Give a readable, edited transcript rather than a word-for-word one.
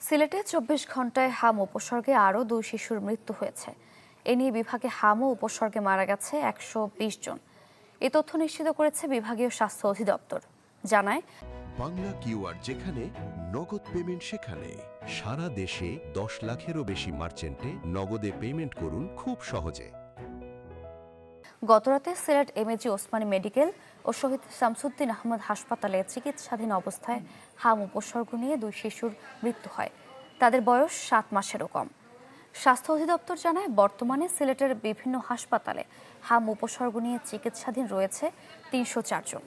সিলেটে ২৪ ঘন্টায় হাম উপসর্গে আরও ২ শিশুর মৃত্যু হয়েছে। এ নিয়ে বিভাগে হাম ও উপসর্গে মারা গেছে ১২০ জন। এ তথ্য নিশ্চিত করেছে বিভাগীয় স্বাস্থ্য অধিদপ্তর। জানায়, বাংলা কিউআর যেখানে নগদ পেমেন্ট সেখানে। সারা দেশে ১০ লাখেরও বেশি মার্চেন্টে নগদে পেমেন্ট করুন খুব সহজে। গতরাতে সিলেট এমএজি ওসমানী মেডিকেল ও শহীদ শামসুদ্দিন আহমদ হাসপাতালে চিকিৎসাধীন অবস্থায় হাম উপসর্গ নিয়ে ২ শিশুর মৃত্যু হয়। তাদের বয়স ৭ মাসেরও কম। স্বাস্থ্য অধিদপ্তর জানায়, বর্তমানে সিলেটের বিভিন্ন হাসপাতালে হাম উপসর্গ নিয়ে চিকিৎসাধীন রয়েছে ৩০৪ জন।